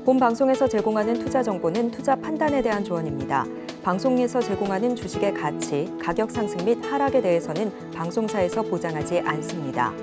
본 방송에서 제공하는 투자 정보는 투자 판단에 대한 조언입니다. 방송에서 제공하는 주식의 가치, 가격 상승 및 하락에 대해서는 방송사에서 보장하지 않습니다.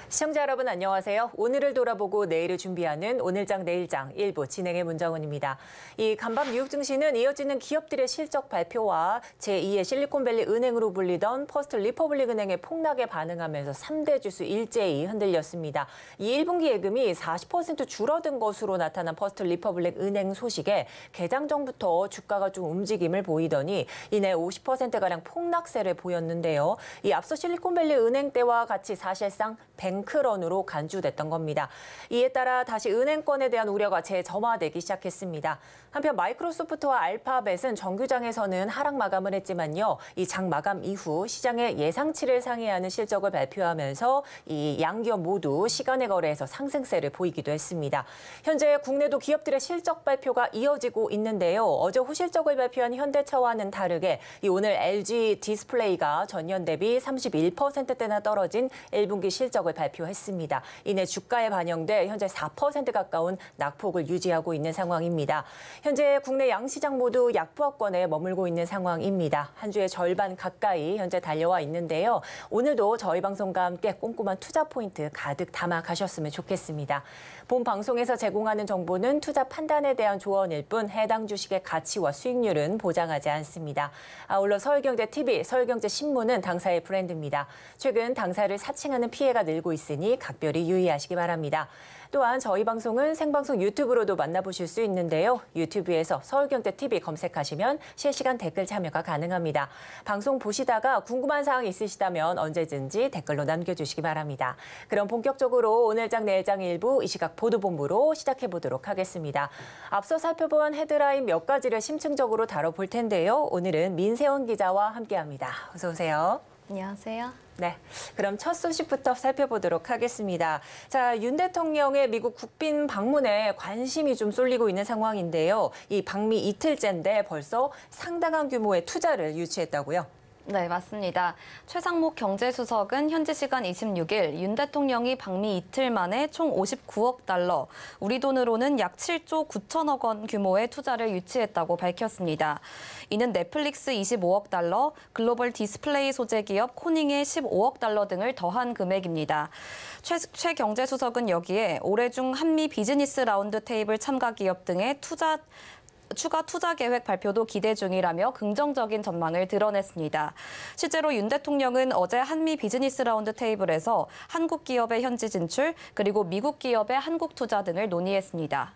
시청자 여러분 안녕하세요. 오늘을 돌아보고 내일을 준비하는 오늘장 내일장 1부 진행의 문정은입니다. 이 간밤 뉴욕 증시는 이어지는 기업들의 실적 발표와 제2의 실리콘밸리 은행으로 불리던 퍼스트 리퍼블릭 은행의 폭락에 반응하면서 3대 지수 일제히 흔들렸습니다. 이 1분기 예금이 40% 줄어든 것으로 나타난 퍼스트 리퍼블릭 은행 소식에 개장 전부터 주가가 좀 움직임을 보이더니 이내 50%가량 폭락세를 보였는데요. 이 앞서 실리콘밸리 은행 때와 같이 사실상 뱅크런으로 간주됐던 겁니다. 이에 따라 다시 은행권에 대한 우려가 재점화되기 시작했습니다. 한편 마이크로소프트와 알파벳은 정규장에서는 하락 마감을 했지만요. 이 장 마감 이후 시장의 예상치를 상회하는 실적을 발표하면서 이 양기업 모두 시간의 거래에서 상승세를 보이기도 했습니다. 현재 국내도 기업들의 실적 발표가 이어지고 있는데요. 어제 호실적을 발표한 현대차와는 다르게 이 오늘 LG 디스플레이가 전년 대비 31%대나 떨어진 1분기 실적을 발표했습니다. 이내 주가에 반영돼 현재 4% 가까운 낙폭을 유지하고 있는 상황입니다. 현재 국내 양시장 모두 약보합권에 머물고 있는 상황입니다. 한 주의 절반 가까이 현재 달려와 있는데요. 오늘도 저희 방송과 함께 꼼꼼한 투자 포인트 가득 담아 가셨으면 좋겠습니다. 본 방송에서 제공하는 정보는 투자 판단에 대한 조언일 뿐 해당 주식의 가치와 수익률은 보장하지 않습니다. 아울러 서울경제TV, 서울경제신문은 당사의 브랜드입니다. 최근 당사를 사칭하는 피해가 늘고 있으니 각별히 유의하시기 바랍니다. 또한 저희 방송은 생방송 유튜브로도 만나보실 수 있는데요. 유튜브에서 서울경제TV 검색하시면 실시간 댓글 참여가 가능합니다. 방송 보시다가 궁금한 사항 있으시다면 언제든지 댓글로 남겨주시기 바랍니다. 그럼 본격적으로 오늘장 내일장 1부 이 시각 보도본부로 시작해보도록 하겠습니다. 앞서 살펴본 헤드라인 몇 가지를 심층적으로 다뤄볼 텐데요. 오늘은 민세원 기자와 함께합니다. 어서 오세요. 안녕하세요. 네, 그럼 첫 소식부터 살펴보도록 하겠습니다. 자, 윤 대통령의 미국 국빈 방문에 관심이 좀 쏠리고 있는 상황인데요. 이 방미 이틀째인데 벌써 상당한 규모의 투자를 유치했다고요? 네, 맞습니다. 최상목 경제수석은 현지 시간 26일 윤 대통령이 방미 이틀 만에 총 59억 달러, 우리 돈으로는 약 7조 9천억 원 규모의 투자를 유치했다고 밝혔습니다. 이는 넷플릭스 25억 달러, 글로벌 디스플레이 소재 기업 코닝의 15억 달러 등을 더한 금액입니다. 최 경제수석은 여기에 올해 중 한미 비즈니스 라운드 테이블 참가 기업 등의 추가 투자 계획 발표도 기대 중이라며 긍정적인 전망을 드러냈습니다. 실제로 윤 대통령은 어제 한미 비즈니스 라운드 테이블에서 한국 기업의 현지 진출, 그리고 미국 기업의 한국 투자 등을 논의했습니다.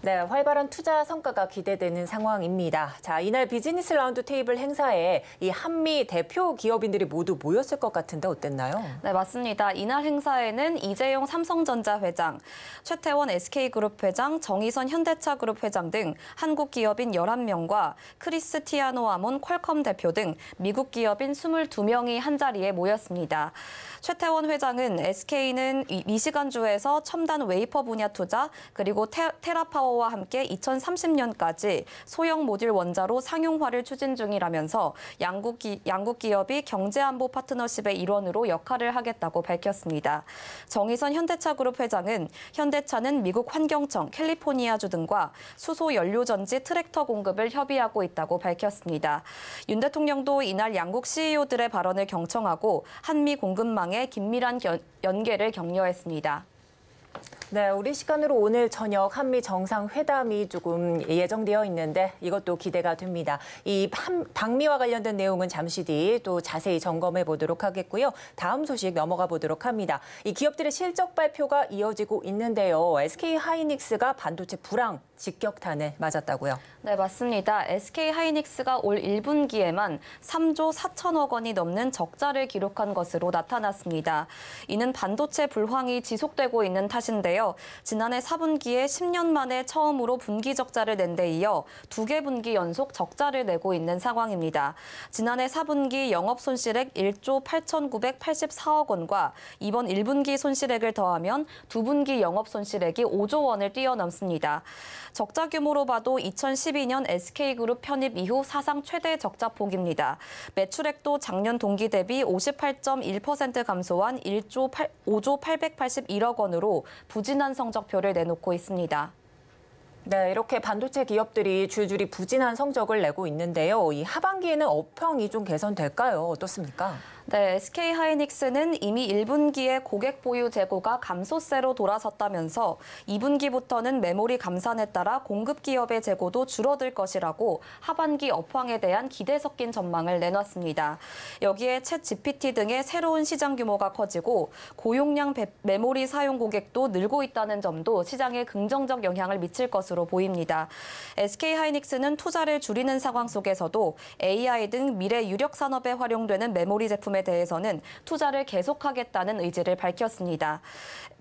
네, 활발한 투자 성과가 기대되는 상황입니다. 자, 이날 비즈니스 라운드 테이블 행사에 이 한미 대표 기업인들이 모두 모였을 것 같은데 어땠나요? 네, 맞습니다. 이날 행사에는 이재용 삼성전자 회장, 최태원 SK그룹 회장, 정의선 현대차그룹 회장 등 한국 기업인 11명과 크리스티아노 아몬 퀄컴 대표 등 미국 기업인 22명이 한자리에 모였습니다. 최태원 회장은 SK는 미시간주에서 첨단 웨이퍼 분야 투자, 그리고 테라파워와 함께 2030년까지 소형 모듈 원자로 상용화를 추진 중이라면서 양국 기업이 경제안보 파트너십의 일원으로 역할을 하겠다고 밝혔습니다. 정의선 현대차그룹 회장은 현대차는 미국 환경청, 캘리포니아주 등과 수소 연료전지 트랙터 공급을 협의하고 있다고 밝혔습니다. 윤 대통령도 이날 양국 CEO들의 발언을 경청하고 한미 공급망의 긴밀한 연계를 격려했습니다. 네, 우리 시간으로 오늘 저녁 한미 정상회담이 조금 예정되어 있는데 이것도 기대가 됩니다. 이 방미와 관련된 내용은 잠시 뒤 또 자세히 점검해 보도록 하겠고요. 다음 소식 넘어가 보도록 합니다. 이 기업들의 실적 발표가 이어지고 있는데요. SK 하이닉스가 반도체 불황 직격탄을 맞았다고요? 네, 맞습니다. SK하이닉스가 올 1분기에만 3조 4천억 원이 넘는 적자를 기록한 것으로 나타났습니다. 이는 반도체 불황이 지속되고 있는 탓인데요. 지난해 4분기에 10년 만에 처음으로 분기 적자를 낸 데 이어 2개 분기 연속 적자를 내고 있는 상황입니다. 지난해 4분기 영업 손실액 1조 8,984억 원과 이번 1분기 손실액을 더하면 2분기 영업 손실액이 5조 원을 뛰어넘습니다. 적자 규모로 봐도 2012년 SK그룹 편입 이후 사상 최대 적자폭입니다. 매출액도 작년 동기 대비 58.1% 감소한 5조 881억 원으로 부진한 성적표를 내놓고 있습니다. 네, 이렇게 반도체 기업들이 줄줄이 부진한 성적을 내고 있는데요. 이 하반기에는 업황이 좀 개선될까요? 어떻습니까? 네, SK하이닉스는 이미 1분기에 고객 보유 재고가 감소세로 돌아섰다면서 2분기부터는 메모리 감산에 따라 공급 기업의 재고도 줄어들 것이라고 하반기 업황에 대한 기대 섞인 전망을 내놨습니다. 여기에 챗GPT 등의 새로운 시장 규모가 커지고 고용량 메모리 사용 고객도 늘고 있다는 점도 시장에 긍정적 영향을 미칠 것으로 보입니다. SK하이닉스는 투자를 줄이는 상황 속에서도 AI 등 미래 유력 산업에 활용되는 메모리 제품 에 대해서는 투자를 계속하겠다는 의지를 밝혔습니다.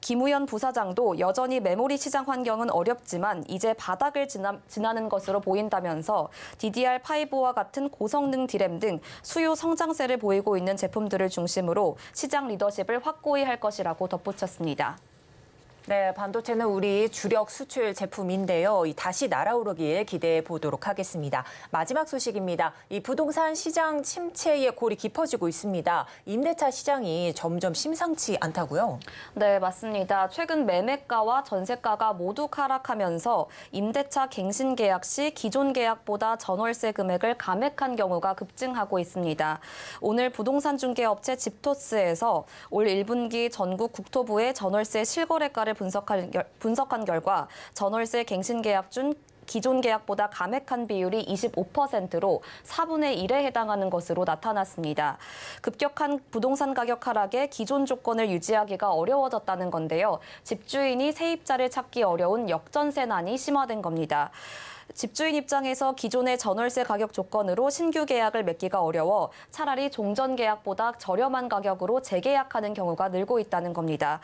김우현 부사장도 여전히 메모리 시장 환경은 어렵지만 이제 바닥을 지나는 것으로 보인다면서 DDR5와 같은 고성능 디램 등 수요 성장세를 보이고 있는 제품들을 중심으로 시장 리더십을 확고히 할 것이라고 덧붙였습니다. 네, 반도체는 우리 주력 수출 제품인데요. 다시 날아오르길 기대해 보도록 하겠습니다. 마지막 소식입니다. 이 부동산 시장 침체의 골이 깊어지고 있습니다. 임대차 시장이 점점 심상치 않다고요? 네, 맞습니다. 최근 매매가와 전세가가 모두 하락하면서 임대차 갱신 계약 시 기존 계약보다 전월세 금액을 감액한 경우가 급증하고 있습니다. 오늘 부동산 중개업체 집토스에서 올 1분기 전국 국토부의 전월세 실거래가를 분석한 결과 전월세 갱신 계약 중 기존 계약보다 감액한 비율이 25%로 4분의 1에 해당하는 것으로 나타났습니다. 급격한 부동산 가격 하락에 기존 조건을 유지하기가 어려워졌다는 건데요. 집주인이 세입자를 찾기 어려운 역전세난이 심화된 겁니다. 집주인 입장에서 기존의 전월세 가격 조건으로 신규 계약을 맺기가 어려워 차라리 종전 계약보다 저렴한 가격으로 재계약하는 경우가 늘고 있다는 겁니다.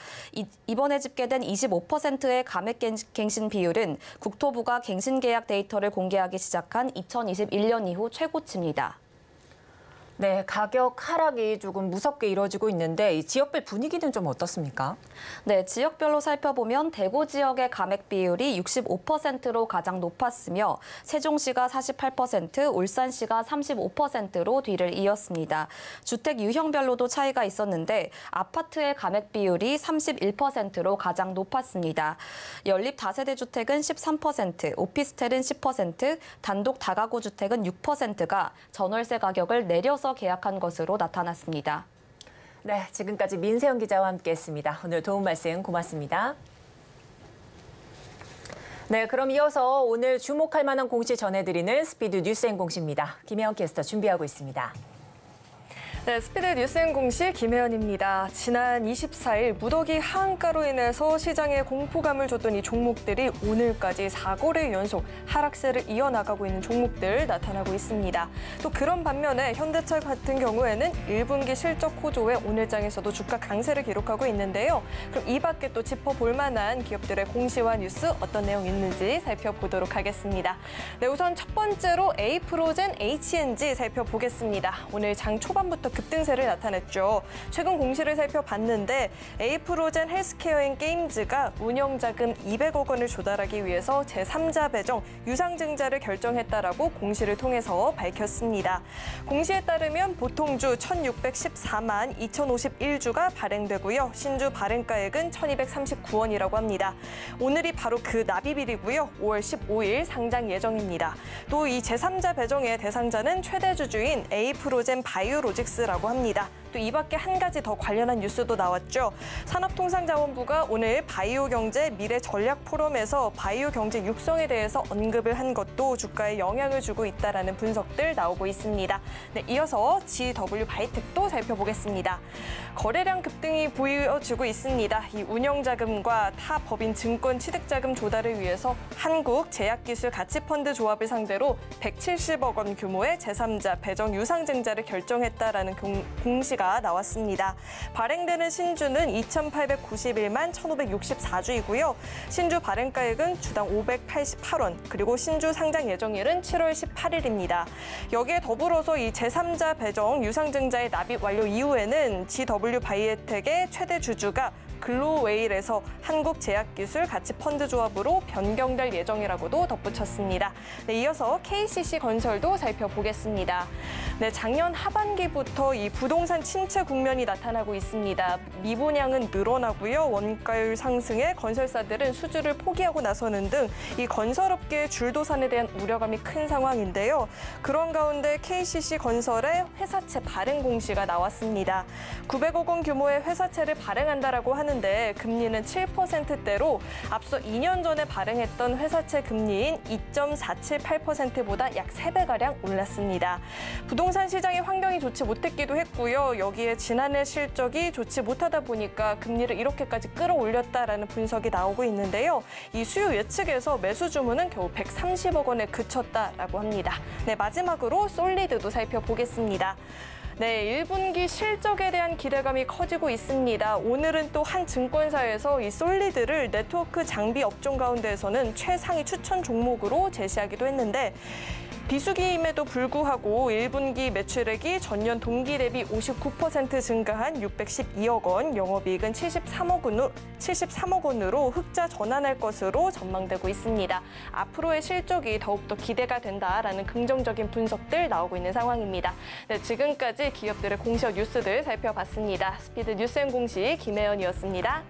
이번에 집계된 25%의 감액 갱신 비율은 국토부가 갱신 계약 데이터를 공개하기 시작한 2021년 이후 최고치입니다. 네, 가격 하락이 조금 무섭게 이루어지고 있는데 이 지역별 분위기는 좀 어떻습니까? 네, 지역별로 살펴보면 대구 지역의 감액 비율이 65%로 가장 높았으며 세종시가 48%, 울산시가 35%로 뒤를 이었습니다. 주택 유형별로도 차이가 있었는데 아파트의 감액 비율이 31%로 가장 높았습니다. 연립 다세대 주택은 13%, 오피스텔은 10%, 단독 다가구 주택은 6%가 전월세 가격을 내려서 계약한 것으로 나타났습니다. 네, 지금까지 민세영 기자와 함께했습니다. 오늘 도움 말씀 고맙습니다. 네, 그럼 이어서 오늘 주목할 만한 공시 전해드리는 스피드 뉴스앤 공시입니다. 김혜영 캐스터 준비하고 있습니다. 네, 스피드 뉴스앤 공시 김혜연입니다. 지난 24일 무더기 하한가로 인해서 시장에 공포감을 줬던 이 종목들이 오늘까지 4거래 연속 하락세를 이어나가고 있는 종목들 나타나고 있습니다. 또 그런 반면에 현대차 같은 경우에는 1분기 실적 호조에 오늘장에서도 주가 강세를 기록하고 있는데요. 그럼 이 밖에 또 짚어볼 만한 기업들의 공시와 뉴스 어떤 내용 있는지 살펴보도록 하겠습니다. 네, 우선 첫 번째로 에이프로젠 HNG 살펴보겠습니다. 오늘 장 초반부터 급등세를 나타냈죠. 최근 공시를 살펴봤는데 에이프로젠 헬스케어앤게임즈가 운영자금 200억 원을 조달하기 위해서 제3자 배정 유상증자를 결정했다라고 공시를 통해서 밝혔습니다. 공시에 따르면 보통주 1,614만 2,051주가 발행되고요. 신주 발행가액은 1,239원이라고 합니다. 오늘이 바로 그 납입일이고요. 5월 15일 상장 예정입니다. 또 이 제3자 배정의 대상자는 최대 주주인 에이프로젠 바이오로직스라고 합니다. 또 이 밖에 한 가지 더 관련한 뉴스도 나왔죠. 산업통상자원부가 오늘 바이오 경제 미래 전략 포럼에서 바이오 경제 육성에 대해서 언급을 한 것도 주가에 영향을 주고 있다라는 분석들 나오고 있습니다. 네, 이어서 GW 바이텍도 살펴보겠습니다. 거래량 급등이 보여지고 있습니다. 이 운영자금과 타 법인 증권 취득자금 조달을 위해서 한국제약기술가치펀드 조합을 상대로 170억 원 규모의 제3자 배정 유상증자를 결정했다라는 공시가 나왔습니다. 발행되는 신주는 2,891만 1,564주이고요. 신주 발행가액은 주당 588원, 그리고 신주 상장 예정일은 7월 18일입니다. 여기에 더불어서 이 제3자 배정 유상증자의 납입 완료 이후에는 GW 바이오텍의 최대 주주가 글로웨일에서 한국제약기술가치펀드조합으로 변경될 예정이라고도 덧붙였습니다. 네, 이어서 KCC건설도 살펴보겠습니다. 네, 작년 하반기부터 이 부동산 침체 국면이 나타나고 있습니다. 미분양은 늘어나고요. 원가율 상승에 건설사들은 수주를 포기하고 나서는 등 이 건설업계의 줄도산에 대한 우려감이 큰 상황인데요. 그런 가운데 KCC건설의 회사채 발행 공시가 나왔습니다. 900억 원 규모의 회사채를 발행한다라고 하는데 금리는 7%대로 앞서 2년 전에 발행했던 회사채 금리인 2.478%보다 약 3배가량 올랐습니다. 부동산 시장의 환경이 좋지 못했기도 했고요. 여기에 지난해 실적이 좋지 못하다 보니까 금리를 이렇게까지 끌어올렸다라는 분석이 나오고 있는데요. 이 수요 예측에서 매수 주문은 겨우 130억 원에 그쳤다라고 합니다. 네, 마지막으로 솔리드도 살펴보겠습니다. 네, 1분기 실적에 대한 기대감이 커지고 있습니다. 오늘은 또 한 증권사에서 이 솔리드를 네트워크 장비 업종 가운데에서는 최상위 추천 종목으로 제시하기도 했는데 비수기임에도 불구하고 1분기 매출액이 전년 동기 대비 59% 증가한 612억 원, 영업이익은 73억 원으로 흑자 전환할 것으로 전망되고 있습니다. 앞으로의 실적이 더욱더 기대가 된다라는 긍정적인 분석들 나오고 있는 상황입니다. 네, 지금까지 기업들의 공시업 뉴스들 살펴봤습니다. 스피드 뉴스앤공시 김혜연이었습니다.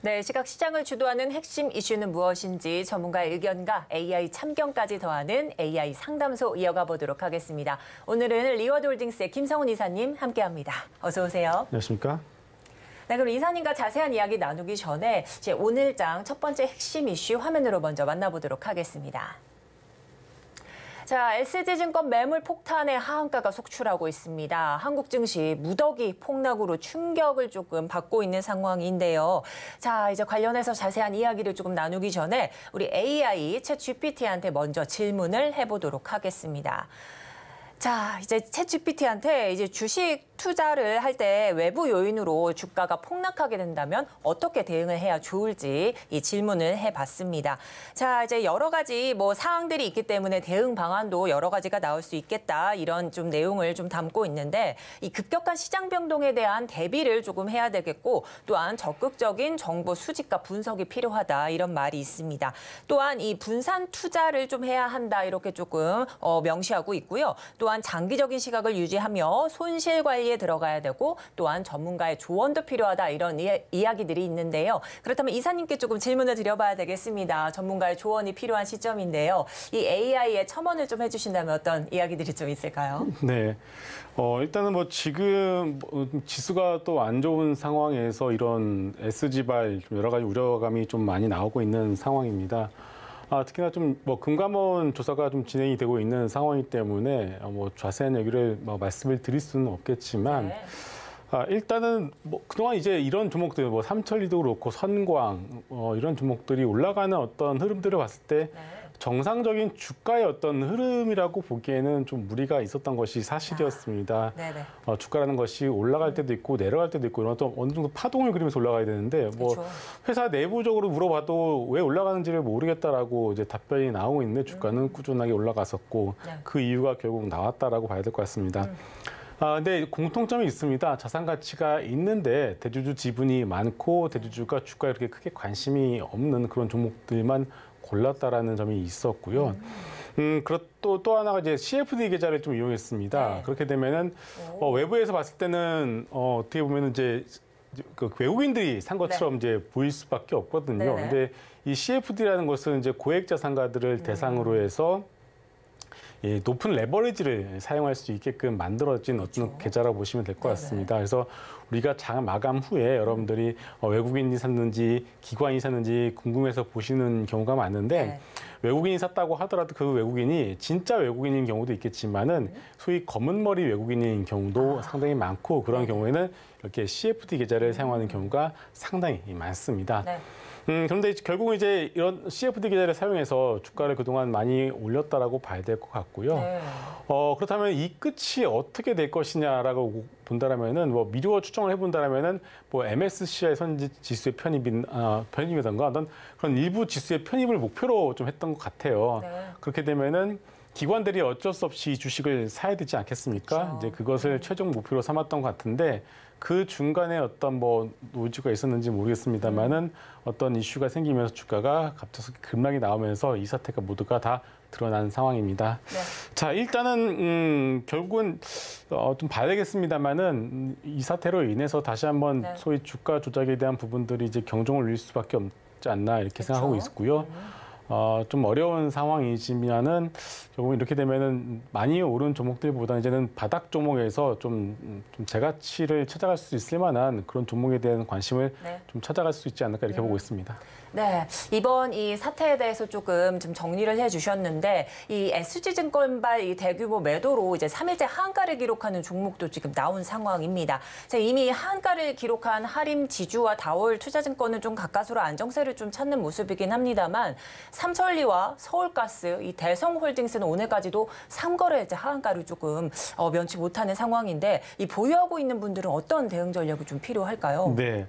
네, 시각 시장을 주도하는 핵심 이슈는 무엇인지 전문가의 의견과 AI 참견까지 더하는 AI 상담소 이어가 보도록 하겠습니다. 오늘은 리워드홀딩스의 김성훈 이사님 함께합니다. 어서 오세요. 안녕하십니까? 네, 그럼 이사님과 자세한 이야기 나누기 전에 제 오늘장 첫 번째 핵심 이슈 화면으로 먼저 만나보도록 하겠습니다. 자, SG증권 매물 폭탄의 하한가가 속출하고 있습니다. 한국 증시 무더기 폭락으로 충격을 조금 받고 있는 상황인데요. 자, 이제 관련해서 자세한 이야기를 조금 나누기 전에 우리 AI 챗GPT한테 먼저 질문을 해보도록 하겠습니다. 자, 이제 챗GPT한테 이제 주식 투자를 할 때 외부 요인으로 주가가 폭락하게 된다면 어떻게 대응을 해야 좋을지 이 질문을 해봤습니다. 자, 이제 여러 가지 사항들이 있기 때문에 대응 방안도 여러 가지가 나올 수 있겠다. 이런 좀 내용을 좀 담고 있는데 이 급격한 시장 변동에 대한 대비를 조금 해야 되겠고 또한 적극적인 정보 수집과 분석이 필요하다. 이런 말이 있습니다. 또한 이 분산 투자를 좀 해야 한다. 이렇게 조금 명시하고 있고요. 또 또한 장기적인 시각을 유지하며 손실 관리에 들어가야 되고 또한 전문가의 조언도 필요하다 이런 이야기들이 있는데요. 그렇다면 이사님께 조금 질문을 드려봐야 되겠습니다. 전문가의 조언이 필요한 시점인데요. 이 AI의 첨언을 좀 해주신다면 어떤 이야기들이 좀 있을까요? 네. 일단은 뭐 지금 지수가 또 안 좋은 상황에서 이런 SG발 여러 가지 우려감이 좀 많이 나오고 있는 상황입니다. 특히나 좀 뭐 금감원 조사가 좀 진행이 되고 있는 상황이기 때문에 뭐 자세한 얘기를 말씀을 드릴 수는 없겠지만 네. 일단은 뭐 그동안 이제 이런 종목들 뭐 삼천리도 그렇고 선광 이런 종목들이 올라가는 어떤 흐름들을 봤을 때 네. 정상적인 주가의 어떤 흐름이라고 보기에는 좀 무리가 있었던 것이 사실이었습니다. 네네. 주가라는 것이 올라갈 때도 있고 내려갈 때도 있고 이런 어떤 어느 정도 파동을 그리면서 올라가야 되는데 뭐 그렇죠. 회사 내부적으로 물어봐도 왜 올라가는지를 모르겠다라고 이제 답변이 나오고 있는데 주가는 꾸준하게 올라갔었고 네. 그 이유가 결국 나왔다라고 봐야 될 것 같습니다. 근데 공통점이 있습니다. 자산 가치가 있는데 대주주 지분이 많고 대주주가 주가에 그렇게 크게 관심이 없는 그런 종목들만 골랐다라는 점이 있었고요. 또 하나가 이제 CFD 계좌를 좀 이용했습니다. 네. 그렇게 되면은 외부에서 봤을 때는 어떻게 보면은 이제 그 외국인들이 산 것처럼 이제 보일 수밖에 없거든요. 네네. 근데 이 CFD라는 것은 이제 고액 자산가들을 대상으로 해서 높은 레버리지를 사용할 수 있게끔 만들어진 어떤 계좌라고 보시면 될 것 같습니다. 그래서 우리가 장 마감 후에 여러분들이 외국인이 샀는지 기관이 샀는지 궁금해서 보시는 경우가 많은데 네. 외국인이 샀다고 하더라도 그 외국인이 진짜 외국인인 경우도 있겠지만은 소위 검은 머리 외국인인 경우도 상당히 많고 그런 경우에는 이렇게 CFD 계좌를 사용하는 경우가 상당히 많습니다. 네. 그런데 결국은 이제 이런 CFD 계좌를 사용해서 주가를 그동안 많이 올렸다라고 봐야 될 것 같고요. 네. 그렇다면 이 끝이 어떻게 될 것이냐라고 본다라면은 뭐 미루어 추정을 해본다라면은 뭐 MSCI 선지 지수의 편입이던가 어떤 그런 일부 지수의 편입을 목표로 좀 했던 것 같아요. 네. 그렇게 되면은 기관들이 어쩔 수 없이 주식을 사야 되지 않겠습니까? 그렇죠. 이제 그것을 최종 목표로 삼았던 것 같은데 그 중간에 어떤 뭐 노이즈가 있었는지 모르겠습니다만은 어떤 이슈가 생기면서 주가가 갑자기 급락이 나오면서 이 사태가 모두가 다 드러난 상황입니다. 네. 자, 일단은 결국은 좀 봐야 되겠습니다만은 이 사태로 인해서 다시 한번 네. 소위 주가 조작에 대한 부분들이 이제 경종을 울릴 수밖에 없지 않나 이렇게 그렇죠. 생각하고 있고요. 좀 어려운 상황이지만은 결국 이렇게 되면은 많이 오른 종목들보다 이제는 바닥 종목에서 좀 재가치를 찾아갈 수 있을 만한 그런 종목에 대한 관심을 네. 좀 찾아갈 수 있지 않을까 이렇게 보고 있습니다. 네, 이번 이 사태에 대해서 조금 좀 정리를 해주셨는데 이 SG증권발 이 대규모 매도로 이제 3일째 하한가를 기록하는 종목도 지금 나온 상황입니다. 이미 하한가를 기록한 하림 지주와 다올 투자증권은 좀 가까스로 안정세를 좀 찾는 모습이긴 합니다만 삼천리와 서울가스, 이 대성홀딩스는 오늘까지도 3거래 이제 하한가를 조금 면치 못하는 상황인데 이 보유하고 있는 분들은 어떤 대응 전략이 좀 필요할까요? 네,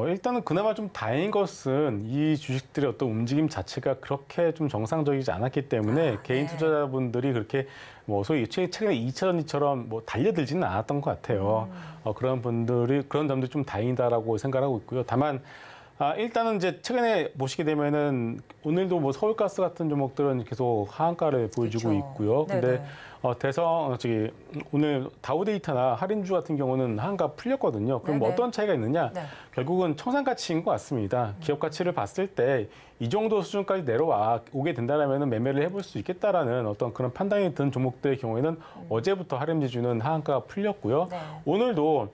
일단은 그나마 좀 다행인 것은 이 주식들의 어떤 움직임 자체가 그렇게 좀 정상적이지 않았기 때문에 개인 투자자분들이 그렇게 뭐 소위 최근에 2차전지처럼 뭐 달려들지는 않았던 것 같아요. 그런 점들이 좀 다행이다라고 생각하고 있고요. 다만 일단은 이제 최근에 보시게 되면은 오늘도 뭐 서울가스 같은 종목들은 계속 하한가를 보여주고 그렇죠. 있고요. 근데 네네. 오늘 다우데이터나 할인주 같은 경우는 하한가 풀렸거든요. 그럼 뭐 네네. 어떤 차이가 있느냐? 네. 결국은 청산 가치인 것 같습니다. 기업 가치를 봤을 때 이 정도 수준까지 오게 된다라면 매매를 해볼 수 있겠다라는 어떤 그런 판단이 든 종목들의 경우에는 어제부터 하림지주는 하한가가 풀렸고요. 네. 오늘도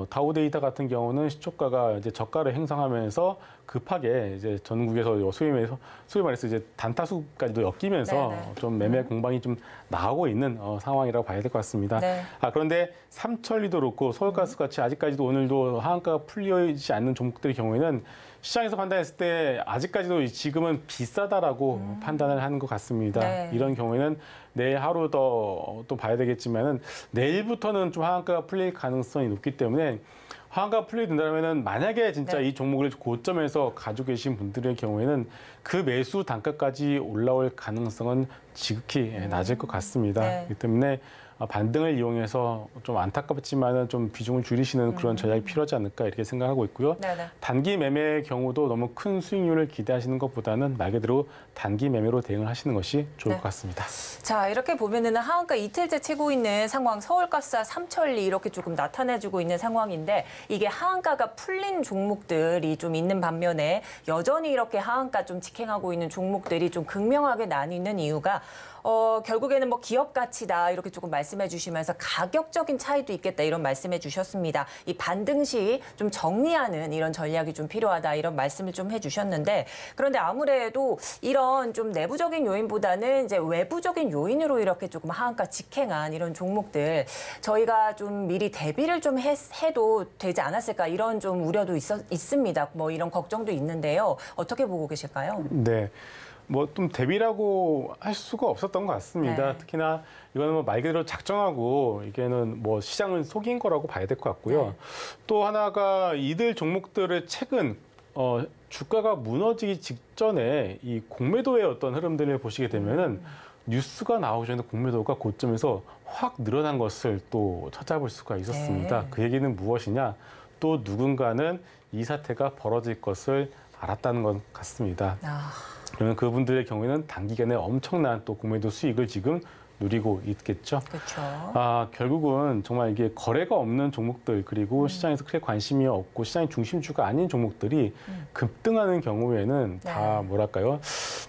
다우데이터 같은 경우는 시초가가 이제 저가를 행성하면서 급하게 이제 전국에서 소위 말해서 이제 단타수까지도 엮이면서 네네. 좀 매매 공방이 좀 나오고 있는 상황이라고 봐야 될 것 같습니다. 네. 그런데 삼천리도 그렇고 서울가스 같이 아직까지도 오늘도 하한가가 풀리지 않는 종목들의 경우에는 시장에서 판단했을 때 아직까지도 지금은 비싸다라고 판단을 하는 것 같습니다. 네. 이런 경우에는 내일 하루 더 또 봐야 되겠지만은 내일부터는 좀 하한가가 풀릴 가능성이 높기 때문에 하한가가 풀리게 된다면은 만약에 진짜 이 종목을 고점에서 가지고 계신 분들의 경우에는 그 매수 단가까지 올라올 가능성은 지극히 낮을 것 같습니다. 네. 그렇기 때문에 반등을 이용해서 좀 안타깝지만은 좀 비중을 줄이시는 그런 전략이 필요하지 않을까 이렇게 생각하고 있고요. 네네. 단기 매매의 경우도 너무 큰 수익률을 기대하시는 것보다는 말 그대로 단기 매매로 대응을 하시는 것이 좋을 네. 것 같습니다. 자, 이렇게 보면은 하한가 이틀째 치고 있는 상황, 서울가스와 삼천리 이렇게 조금 나타내주고 있는 상황인데 이게 하한가가 풀린 종목들이 좀 있는 반면에 여전히 이렇게 하한가 좀 직행하고 있는 종목들이 좀 극명하게 나뉘는 이유가 결국에는 뭐 기업 가치다 이렇게 조금 말씀해 주시면서 가격적인 차이도 있겠다 이런 말씀해 주셨습니다. 이 반등 시 좀 정리하는 이런 전략이 좀 필요하다 이런 말씀을 좀 해주셨는데 그런데 아무래도 이런 좀 내부적인 요인보다는 이제 외부적인 요인으로 이렇게 조금 하한가 직행한 이런 종목들 저희가 좀 미리 대비를 좀 해도 되지 않았을까 이런 좀 우려도 있습니다. 뭐 이런 걱정도 있는데요. 어떻게 보고 계실까요? 네. 뭐 좀 대비라고 할 수가 없었던 것 같습니다. 네. 특히나 이거는 뭐 말 그대로 작정하고 이게는 뭐 시장을 속인 거라고 봐야 될 것 같고요. 네. 또 하나가 이들 종목들의 최근 주가가 무너지기 직전에 이 공매도의 어떤 흐름들을 보시게 되면은 뉴스가 나오기 전에 공매도가 고점에서 확 늘어난 것을 또 찾아볼 수가 있었습니다. 네. 그 얘기는 무엇이냐? 또 누군가는 이 사태가 벌어질 것을 알았다는 것 같습니다. 그러면 그분들의 경우에는 단기간에 엄청난 또 공매도 수익을 지금 누리고 있겠죠. 그렇죠. 결국은 정말 이게 거래가 없는 종목들 그리고 시장에서 크게 관심이 없고 시장의 중심주가 아닌 종목들이 급등하는 경우에는 다 뭐랄까요?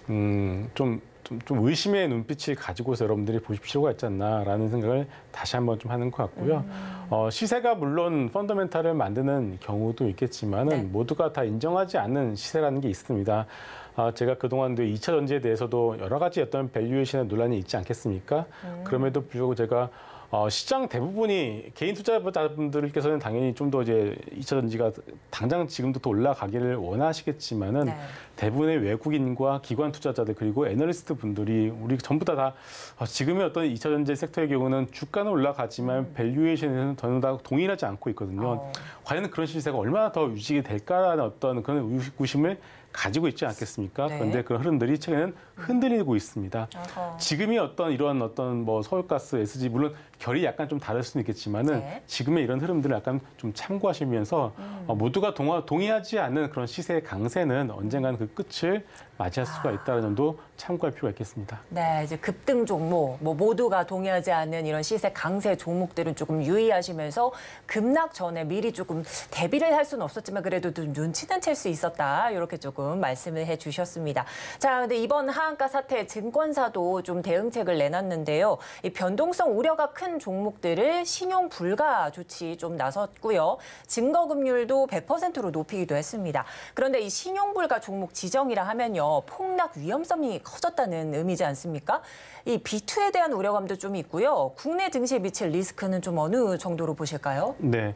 좀 의심의 눈빛을 가지고서 여러분들이 보실 필요가 있지 않나라는 생각을 다시 한번 좀 하는 것 같고요. 시세가 물론 펀더멘탈을 만드는 경우도 있겠지만은 모두가 다 인정하지 않는 시세라는 게 있습니다. 제가 그동안도 2차 전지에 대해서도 여러 가지 어떤 밸류에이션의 논란이 있지 않겠습니까? 그럼에도 불구하고 제가 시장 대부분이 개인 투자자분들께서는 당연히 좀 더 이제 2차 전지가 당장 지금도 더 올라가기를 원하시겠지만은 대부분의 외국인과 기관 투자자들 그리고 애널리스트 분들이 우리 전부 다 지금의 어떤 2차 전지 섹터의 경우는 주가는 올라가지만 밸류에이션에는 전부 다 동일하지 않고 있거든요. 과연 그런 시세가 얼마나 더 유지가 될까라는 어떤 그런 의구심을 가지고 있지 않겠습니까? 그런데 그런 흐름들이 최근에는 흔들리고 있습니다. 지금이 이런 뭐 서울가스, SG 물론 결이 약간 좀 다를 수는 있겠지만은 지금의 이런 흐름들을 약간 좀 참고하시면서 모두가 동의하지 않는 그런 시세의 강세는 언젠가는 그 끝을 맞이할 수가 있다는 점도 참고할 필요가 있겠습니다. 네, 이제 급등 종목, 뭐 모두가 동의하지 않는 이런 시세 강세 종목들은 조금 유의하시면서 급락 전에 미리 조금 대비를 할 수는 없었지만 그래도 좀 눈치는 챌 수 있었다. 이렇게 조금 말씀을 해주셨습니다. 자, 근데 이번 하한가 사태 증권사도 좀 대응책을 내놨는데요. 이 변동성 우려가 큰 종목들을 신용 불가 조치 좀 나섰고요. 증거금률도 100%로 높이기도 했습니다. 그런데 이 신용 불가 종목 지정이라 하면요. 폭락 위험성이 커졌다는 의미지 않습니까? 이 B2에 대한 우려감도 좀 있고요. 국내 증시에 미칠 리스크는 좀 어느 정도로 보실까요? 네.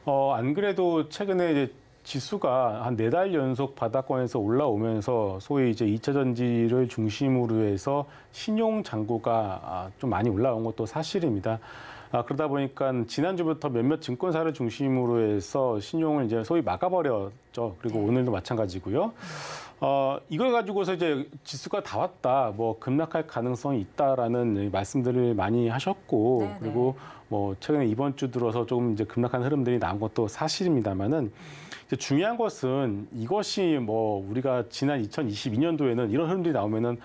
안 그래도 최근에 이제 지수가 한 4달 연속 바닥권에서 올라오면서 소위 이제 2차 전지를 중심으로 해서 신용 잔고가 좀 많이 올라온 것도 사실입니다. 그러다 보니까 지난주부터 몇몇 증권사를 중심으로 해서 신용을 이제 소위 막아버렸죠. 그리고 오늘도 마찬가지고요. 이걸 가지고서 이제 지수가 다 왔다, 뭐 급락할 가능성이 있다라는 말씀들을 많이 하셨고, 그리고 뭐 최근에 이번 주 들어서 조금 이제 급락한 흐름들이 나온 것도 사실입니다만은 이제 중요한 것은 이것이 뭐 우리가 지난 2022년도에는 이런 흐름들이 나오면은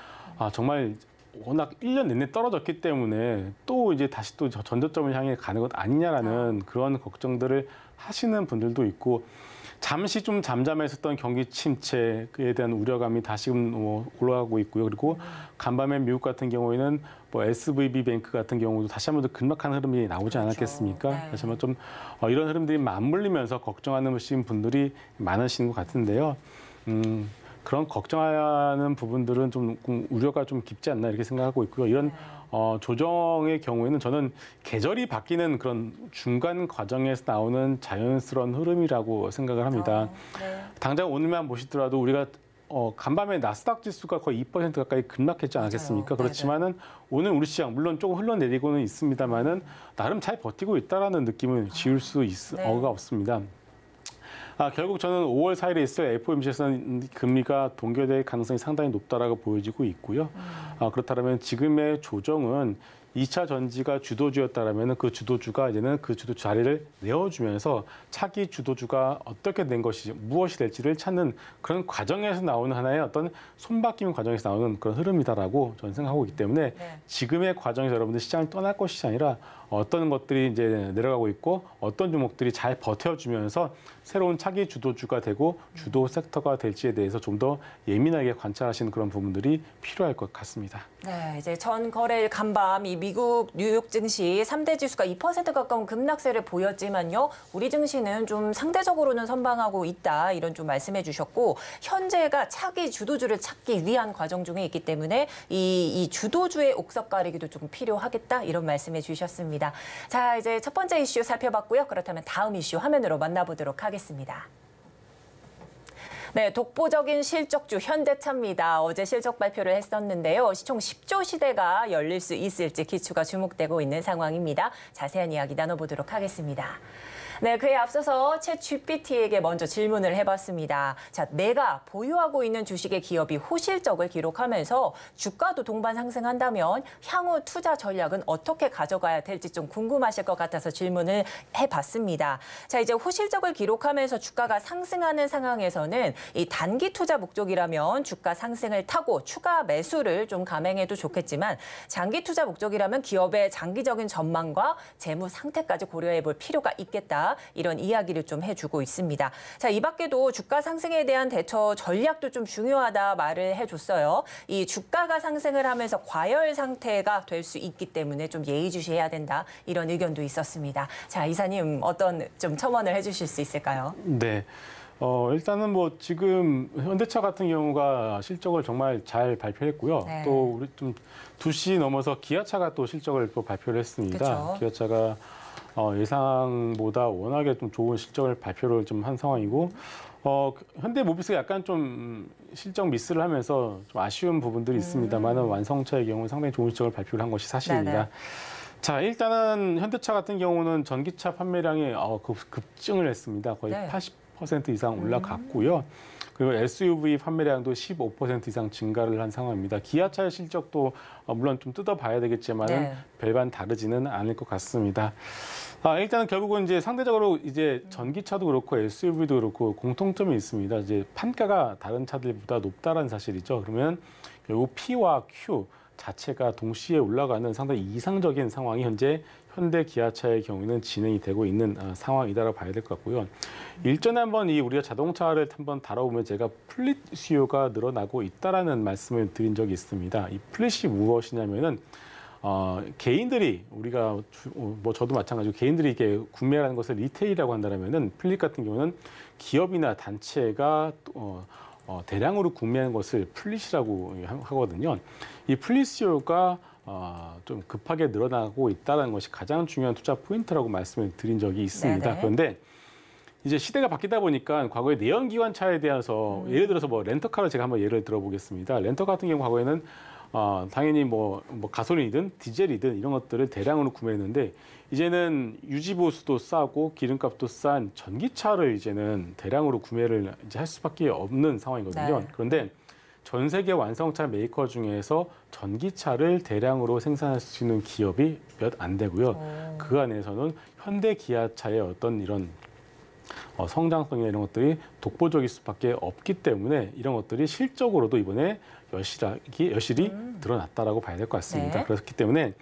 정말 워낙 1년 내내 떨어졌기 때문에 또 이제 다시 또 전저점을 향해 가는 것 아니냐라는 그런 걱정들을 하시는 분들도 있고 잠시 좀 잠잠했었던 경기 침체에 대한 우려감이 다시금 올라가고 있고요. 그리고 간밤에 미국 같은 경우에는 뭐 SVB 뱅크 같은 경우도 다시 한번 더 급락하는 흐름이 나오지 않았겠습니까? 다시 한번 좀 이런 흐름들이 맞물리면서 걱정하는 분들이 많으신 것 같은데요. 그런 걱정하는 부분들은 좀 우려가 좀 깊지 않나 이렇게 생각하고 있고요. 이런 조정의 경우에는 저는 계절이 바뀌는 그런 중간 과정에서 나오는 자연스러운 흐름이라고 생각을 합니다. 당장 오늘만 보시더라도 우리가 간밤에 나스닥 지수가 거의 2% 가까이 급락했지 않았겠습니까? 그렇지만은 오늘 우리 시장 물론 조금 흘러내리고는 있습니다만은 나름 잘 버티고 있다라는 느낌을 지울 수 어가 없습니다. 결국 저는 5월 4일에 있을 FOMC에서는 금리가 동결될 가능성이 상당히 높다라고 보여지고 있고요. 그렇다면 지금의 조정은 2차 전지가 주도주였다라면 그 주도주가 이제는 그 주도 자리를 내어주면서 차기 주도주가 어떻게 된 것이 무엇이 될지를 찾는 그런 과정에서 나오는 하나의 어떤 손바뀜 과정에서 나오는 그런 흐름이다라고 저는 생각하고 있기 때문에 지금의 과정에서 여러분들 시장을 떠날 것이 아니라 어떤 것들이 이제 내려가고 있고 어떤 종목들이 잘 버텨주면서 새로운 차기 주도주가 되고 주도 섹터가 될지에 대해서 좀 더 예민하게 관찰하시는 그런 부분들이 필요할 것 같습니다. 네, 이제 전 거래일 간밤 이 미국 뉴욕 증시 3대 지수가 2% 가까운 급락세를 보였지만요. 우리 증시는 좀 상대적으로는 선방하고 있다. 이런 좀 말씀해 주셨고 현재가 차기 주도주를 찾기 위한 과정 중에 있기 때문에 이 주도주의 옥석 가리기도 좀 필요하겠다. 이런 말씀해 주셨습니다. 자, 이제 첫 번째 이슈 살펴봤고요. 그렇다면 다음 이슈 화면으로 만나보도록 하겠습니다. 네, 독보적인 실적주 현대차입니다. 어제 실적 발표를 했었는데요. 총 10조 시대가 열릴 수 있을지 기추가 주목되고 있는 상황입니다. 자세한 이야기 나눠보도록 하겠습니다. 네, 그에 앞서서 챗GPT에게 먼저 질문을 해봤습니다. 자, 내가 보유하고 있는 주식의 기업이 호실적을 기록하면서 주가도 동반 상승한다면 향후 투자 전략은 어떻게 가져가야 될지 좀 궁금하실 것 같아서 질문을 해봤습니다. 자, 이제 호실적을 기록하면서 주가가 상승하는 상황에서는 이 단기 투자 목적이라면 주가 상승을 타고 추가 매수를 좀 감행해도 좋겠지만 장기 투자 목적이라면 기업의 장기적인 전망과 재무 상태까지 고려해 볼 필요가 있겠다. 이런 이야기를 좀 해주고 있습니다. 자, 이 밖에도 주가 상승에 대한 대처 전략도 좀 중요하다 말을 해줬어요. 이 주가가 상승을 하면서 과열 상태가 될 수 있기 때문에 좀 예의주시해야 된다. 이런 의견도 있었습니다. 자, 이사님 어떤 좀 첨언을 해주실 수 있을까요? 네. 일단은 뭐 지금 현대차 같은 경우가 실적을 정말 잘 발표했고요. 네. 또 우리 좀 2시 넘어서 기아차가 또 실적을 또 발표를 했습니다. 그쵸. 기아차가 예상보다 워낙에 좀 좋은 실적을 발표를 좀 한 상황이고, 현대모비스가 약간 좀 실적 미스를 하면서 좀 아쉬운 부분들이 있습니다만 완성차의 경우는 상당히 좋은 실적을 발표를 한 것이 사실입니다. 네네. 자, 일단은 현대차 같은 경우는 전기차 판매량이 급증을 했습니다. 거의 네. 80% 이상 올라갔고요. 그리고 SUV 판매량도 15% 이상 증가를 한 상황입니다. 기아차의 실적도 물론 좀 뜯어봐야 되겠지만은 네. 별반 다르지는 않을 것 같습니다. 일단은 결국은 이제 상대적으로 이제 전기차도 그렇고 SUV도 그렇고 공통점이 있습니다. 이제 판가가 다른 차들보다 높다라는 사실이죠. 그러면 결국 P와 Q 자체가 동시에 올라가는 상당히 이상적인 상황이 현재 현대 기아차의 경우에는 진행이 되고 있는 상황이다라고 봐야 될 것 같고요. 일전에 한번 우리가 자동차를 한번 다뤄보면 제가 플릿 수요가 늘어나고 있다라는 말씀을 드린 적이 있습니다. 이 플릿이 무엇이냐면은 개인들이 우리가 뭐 저도 마찬가지고 개인들이 이게 구매하는 것을 리테일이라고 한다면은 플릿 같은 경우는 기업이나 단체가 대량으로 구매하는 것을 플릿이라고 하거든요. 이 플릿 수요가 좀 급하게 늘어나고 있다는 것이 가장 중요한 투자 포인트라고 말씀을 드린 적이 있습니다. 네네. 그런데 이제 시대가 바뀌다 보니까 과거에 내연기관차에 대해서 예를 들어서 뭐 렌터카를 제가 한번 예를 들어보겠습니다. 렌터카 같은 경우 과거에는 당연히 뭐 가솔린이든 디젤이든 이런 것들을 대량으로 구매했는데 이제는 유지보수도 싸고 기름값도 싼 전기차를 이제는 대량으로 구매를 이제 할 수밖에 없는 상황이거든요. 네. 그런데 전 세계 완성차 메이커 중에서 전기차를 대량으로 생산할 수 있는 기업이 몇 안 되고요. 그 안에서는 현대 기아차의 어떤 이런 성장성이나 이런 것들이 독보적일 수밖에 없기 때문에 이런 것들이 실적으로도 이번에 여실히 드러났다라고 봐야 될 것 같습니다. 네. 그렇기 때문에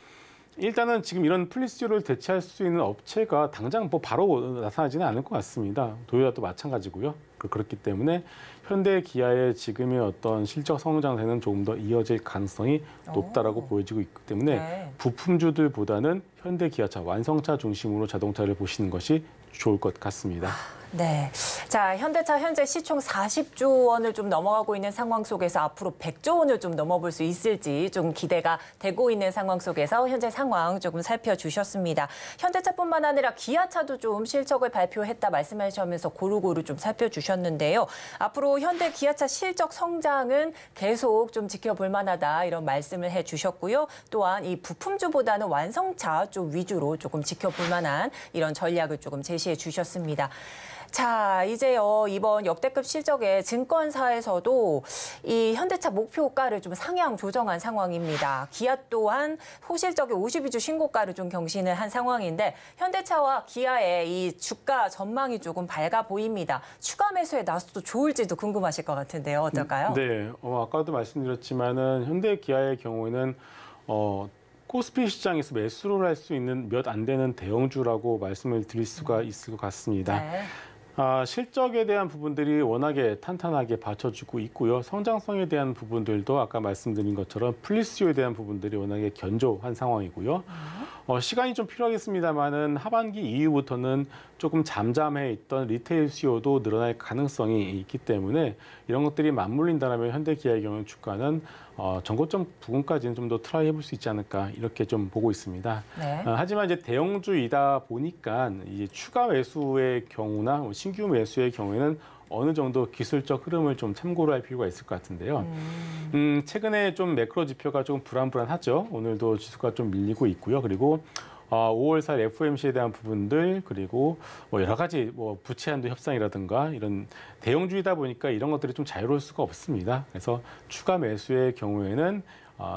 일단은 지금 이런 플리스유를 대체할 수 있는 업체가 당장 뭐 바로 나타나지는 않을 것 같습니다. 도요타도 마찬가지고요. 그렇기 때문에 현대 기아의 지금의 어떤 실적 성장세는 조금 더 이어질 가능성이 높다라고 보여지고 있기 때문에 네. 부품주들보다는 현대 기아차 완성차 중심으로 자동차를 보시는 것이 좋을 것 같습니다. 네. 자, 현대차 현재 시총 40조 원을 좀 넘어가고 있는 상황 속에서 앞으로 100조 원을 좀 넘어볼 수 있을지 좀 기대가 되고 있는 상황 속에서 현재 상황 조금 살펴주셨습니다. 현대차뿐만 아니라 기아차도 좀 실적을 발표했다 말씀하시면서 고루고루 좀 살펴주셨는데요. 앞으로 현대 기아차 실적 성장은 계속 좀 지켜볼 만하다 이런 말씀을 해주셨고요. 또한 이 부품주보다는 완성차 쪽 위주로 조금 지켜볼 만한 이런 전략을 조금 제시해 주셨습니다. 자, 이제요, 이번 역대급 실적에 증권사에서도 이 현대차 목표가를 좀 상향 조정한 상황입니다. 기아 또한 호실적의 52주 신고가를 좀 경신을 한 상황인데 현대차와 기아의 이 주가 전망이 조금 밝아 보입니다. 추가 매수에 나서도 좋을지도 궁금하실 것 같은데요. 어떨까요? 네, 아까도 말씀드렸지만은 현대 기아의 경우에는 코스피 시장에서 매수를 할 수 있는 몇 안 되는 대형주라고 말씀을 드릴 수가 있을 것 같습니다. 네. 실적에 대한 부분들이 워낙에 탄탄하게 받쳐주고 있고요. 성장성에 대한 부분들도 아까 말씀드린 것처럼 플리스요에 대한 부분들이 워낙에 견조한 상황이고요. 시간이 좀 필요하겠습니다만은 하반기 이후부터는 조금 잠잠해 있던 리테일 수요도 늘어날 가능성이 있기 때문에 이런 것들이 맞물린다면 현대기아의 경우 주가는 전고점 부근까지는 좀 더 트라이 해볼 수 있지 않을까 이렇게 좀 보고 있습니다. 네. 하지만 이제 대형주이다 보니까 이제 추가 매수의 경우나 신규 매수의 경우에는 어느 정도 기술적 흐름을 좀 참고를 할 필요가 있을 것 같은데요. 최근에 좀 매크로 지표가 좀 불안하죠. 오늘도 지수가 좀 밀리고 있고요. 그리고 5월4일 FOMC에 대한 부분들 그리고 여러 가지 부채 한도 협상이라든가 이런 대형주이다 보니까 이런 것들이 좀 자유로울 수가 없습니다. 그래서 추가 매수의 경우에는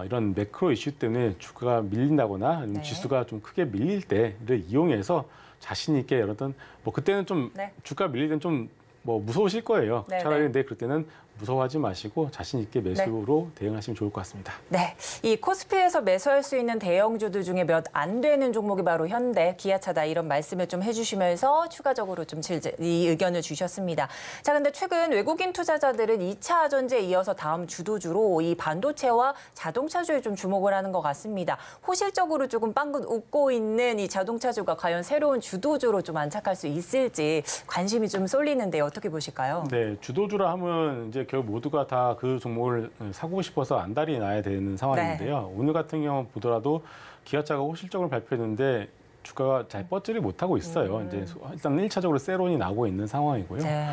이런 매크로 이슈 때문에 주가가 밀린다거나 아니면 네. 지수가 좀 크게 밀릴 때를 이용해서 자신 있게 어떤 그때는 좀 네. 주가 밀릴 때는 좀 무서우실 거예요. 네, 차라리 네. 근데 그럴 때는 무서워하지 마시고 자신 있게 매수로 대응하시면 좋을 것 같습니다. 네, 이 코스피에서 매수할 수 있는 대형주들 중에 몇 안 되는 종목이 바로 현대, 기아차다 이런 말씀을 좀 해주시면서 추가적으로 좀 이 의견을 주셨습니다. 자, 근데 최근 외국인 투자자들은 2차 전지에 이어서 다음 주도주로 이 반도체와 자동차주에 좀 주목을 하는 것 같습니다. 호실적으로 조금 빵긋 웃고 있는 이 자동차주가 과연 새로운 주도주로 좀 안착할 수 있을지 관심이 좀 쏠리는데 어떻게 보실까요? 네, 주도주라 하면 이제 결국 모두가 다 그 종목을 사고 싶어서 안달이 나야 되는 상황인데요. 오늘 같은 경우 보더라도 기아차가 호실적으로 발표했는데 주가가 잘 뻗지를 못하고 있어요. 이제 일단 1차적으로 세론이 나오고 있는 상황이고요. 네.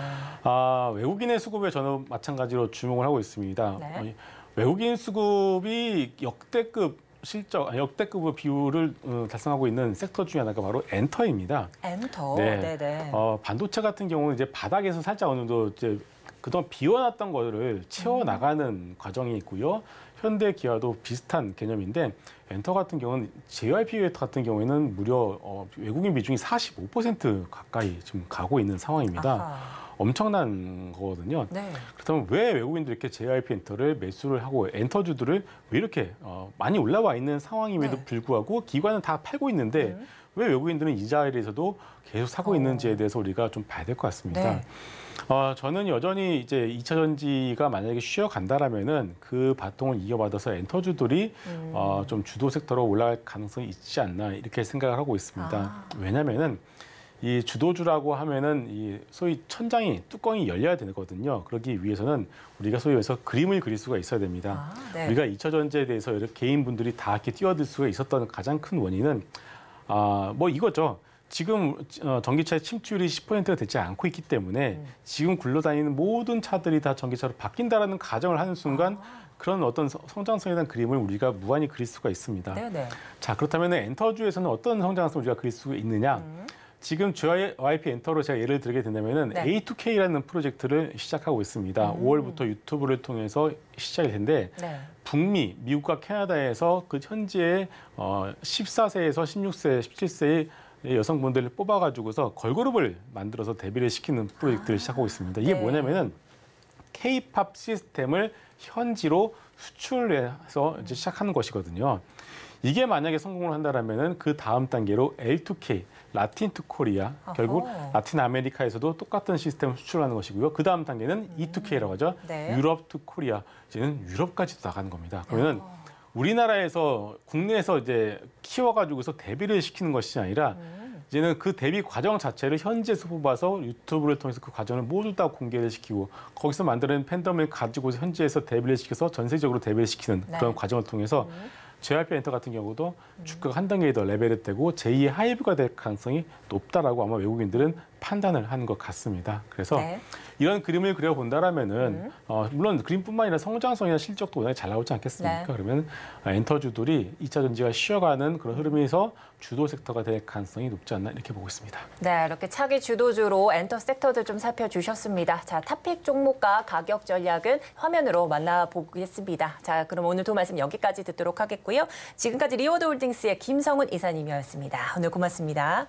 외국인의 수급에 저는 마찬가지로 주목을 하고 있습니다. 네. 외국인 수급이 역대급 역대급 비율을 달성하고 있는 섹터 중에 하나가 바로 엔터입니다. 엔터. 네. 네네. 반도체 같은 경우는 이제 바닥에서 살짝 어느 정도 이제 그동안 비워놨던 거를 채워나가는 과정이 있고요. 현대 기아도 비슷한 개념인데 엔터 같은 경우는 JYP 웨터 같은 경우에는 무려 외국인 비중이 45% 가까이 지금 가고 있는 상황입니다. 아하. 엄청난 거거든요. 네. 그렇다면 왜 외국인들이 이렇게 JYP 엔터를 매수를 하고 엔터주들을 왜 이렇게 많이 올라와 있는 상황임에도 네. 불구하고 기관은 다 팔고 있는데 왜 외국인들은 이 자리에서도 계속 사고 있는지에 대해서 우리가 좀 봐야 될 것 같습니다. 네. 저는 여전히 이제 2차 전지가 만약에 쉬어간다라면은 그 바통을 이어받아서 엔터주들이 좀 주도 섹터로 올라갈 가능성이 있지 않나 이렇게 생각을 하고 있습니다. 왜냐면은 이 주도주라고 하면은 이 소위 뚜껑이 열려야 되거든요. 그러기 위해서는 우리가 소위 해서 그림을 그릴 수가 있어야 됩니다. 네. 우리가 2차 전지에 대해서 이렇게 개인분들이 다 이렇게 뛰어들 수가 있었던 가장 큰 원인은 이거죠. 지금 전기차의 침투율이 10%가 되지 않고 있기 때문에 지금 굴러다니는 모든 차들이 다 전기차로 바뀐다라는 가정을 하는 순간 그런 어떤 성장성에 대한 그림을 우리가 무한히 그릴 수가 있습니다. 네네. 자, 그렇다면 엔터주에서는 어떤 성장성을 우리가 그릴 수 있느냐? 지금 JYP 엔터로 제가 예를 들게 된다면은 네. A2K라는 프로젝트를 시작하고 있습니다. 5월부터 유튜브를 통해서 시작이 된데 네. 북미, 미국과 캐나다에서 그 현지의 14세에서 16세, 17세의 여성분들을 뽑아가지고서 걸그룹을 만들어서 데뷔를 시키는 프로젝트를 시작하고 있습니다. 이게 네. 뭐냐면은 K-팝 시스템을 현지로 수출해서 이제 시작하는 것이거든요. 이게 만약에 성공을 한다라면은 그 다음 단계로 L2K, 라틴 투 코리아, 결국 라틴 아메리카에서도 똑같은 시스템을 수출하는 것이고요. 그 다음 단계는 E2K라고 하죠. 네. 유럽 투 코리아, 이제는 유럽까지도 나가는 겁니다. 그러면은 우리나라에서 국내에서 이제 키워가지고서 데뷔를 시키는 것이 아니라 이제는 그 데뷔 과정 자체를 현지에서 뽑아서 유튜브를 통해서 그 과정을 모두 다 공개를 시키고 거기서 만드는 팬덤을 가지고서 현지에서 데뷔를 시켜서 전 세계적으로 데뷔를 시키는 네. 그런 과정을 통해서 JYP 엔터 같은 경우도 주가가 한 단계 더 레벨업되고 제2의 하이브가 될 가능성이 높다라고 아마 외국인들은 판단을 하는 것 같습니다. 그래서 네. 이런 그림을 그려본다라면은 물론 그림뿐만 아니라 성장성이나 실적도 워낙에 잘 나오지 않겠습니까? 네. 그러면 엔터주들이 2차 전지가 쉬어가는 그런 흐름에서 주도 섹터가 될 가능성이 높지 않나 이렇게 보고 있습니다. 네, 이렇게 차기 주도주로 엔터 섹터들 좀 살펴주셨습니다. 자, 탑픽 종목과 가격 전략은 화면으로 만나보겠습니다. 자, 그럼 오늘 도 말씀 여기까지 듣도록 하겠고요. 지금까지 리워드홀딩스의 김성훈 이사님이었습니다. 오늘 고맙습니다.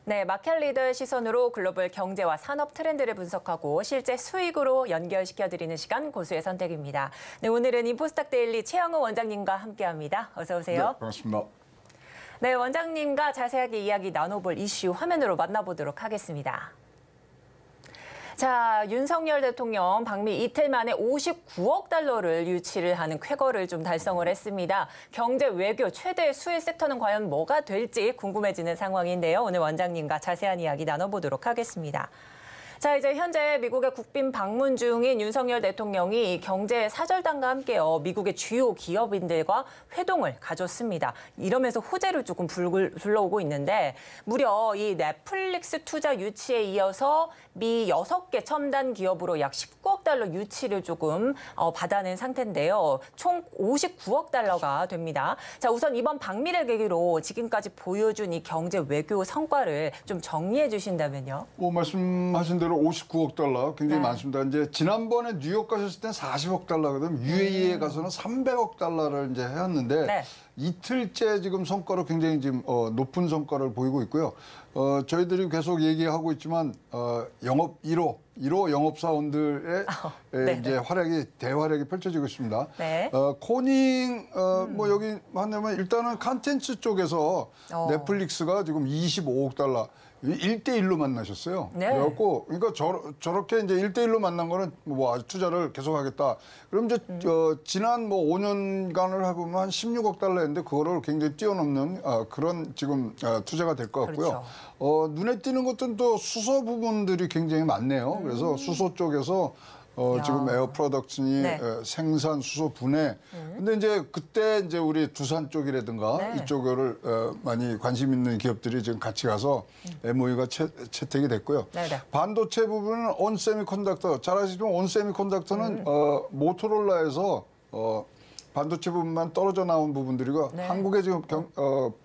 네, 마켓 리더의 시선으로 글로벌 경제와 산업 트렌드를 분석하고 실제 수익으로 연결시켜드리는 시간 고수의 선택입니다. 네, 오늘은 인포스탁 데일리 최영우 원장님과 함께합니다. 어서 오세요. 네, 반갑습니다. 네, 원장님과 자세하게 이야기 나눠볼 이슈 화면으로 만나보도록 하겠습니다. 자, 윤석열 대통령 방미 이틀 만에 59억 달러를 유치를 하는 쾌거를 좀 달성을 했습니다. 경제 외교 최대 수혜 섹터는 과연 뭐가 될지 궁금해지는 상황인데요. 오늘 원장님과 자세한 이야기 나눠보도록 하겠습니다. 자, 이제 현재 미국의 국빈 방문 중인 윤석열 대통령이 경제 사절단과 함께요. 미국의 주요 기업인들과 회동을 가졌습니다. 이러면서 호재를 조금 불러오고 있는데 무려 이 넷플릭스 투자 유치에 이어서 미 6개 첨단 기업으로 약 19억 달러 유치를 조금 받아낸 상태인데요. 총 59억 달러가 됩니다. 자, 우선 이번 방미를 계기로 지금까지 보여준 이 경제 외교 성과를 좀 정리해 주신다면요. 말씀하신 대로 59억 달러 굉장히 많습니다. 이제 지난번에 뉴욕 가셨을 땐 40억 달러거든. UAE에 가서는 300억 달러를 이제 해왔는데 네. 이틀째 지금 성과로 굉장히 지금 높은 성과를 보이고 있고요. 저희들이 계속 얘기하고 있지만 영업 1호 영업사원들의 이제 활약이 대활약이 펼쳐지고 있습니다. 네. 코닝 뭐 여기 한다면 일단은 컨텐츠 쪽에서 넷플릭스가 지금 25억 달러 1대1로 만나셨어요. 네. 그래갖고 그러니까 저렇게 이제 1대1로 만난 거는 뭐 투자를 계속하겠다. 그럼 이제 지난 뭐 5년간을 해보면 한 16억 달러였는데 그거를 굉장히 뛰어넘는 그런 지금 투자가 될 것 같고요. 그렇죠. 눈에 띄는 것들은 또 수소 부분들이 굉장히 많네요. 그래서 수소 쪽에서 지금 에어 프로덕션이 네. 생산, 수소, 분해. 근데 이제 그때 이제 우리 두산 쪽이라든가 네. 이쪽을 많이 관심 있는 기업들이 지금 같이 가서 MOU가 채택이 됐고요. 네네. 반도체 부분은 온세미컨덕터. 잘 아시지만 온세미컨덕터는 모토로라에서 반도체 부분만 떨어져 나온 부분들이고 네. 한국에 지금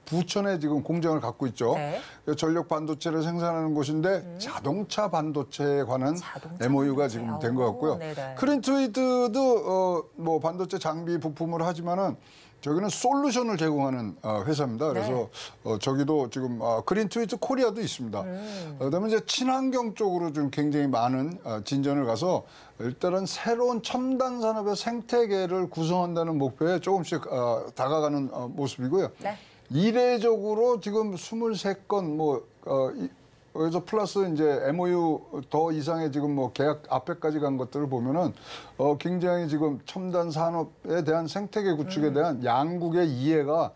부천에 지금 공장을 갖고 있죠. 네. 전력 반도체를 생산하는 곳인데 자동차 반도체에 관한 MOU가 지금 된 것 같고요. 네네. 크린트위드도 뭐 반도체 장비 부품을 하지만은 저기는 솔루션을 제공하는 회사입니다. 그래서 저기도 지금 그린트위드 코리아도 있습니다. 그다음에 이제 친환경 쪽으로 좀 굉장히 많은 진전을 가서 일단은 새로운 첨단 산업의 생태계를 구성한다는 목표에 조금씩 다가가는 모습이고요. 네. 이례적으로 지금 23건 여기서 플러스 이제 MOU 더 이상의 지금 뭐 계약 앞에까지 간 것들을 보면은 굉장히 지금 첨단 산업에 대한 생태계 구축에 대한 양국의 이해가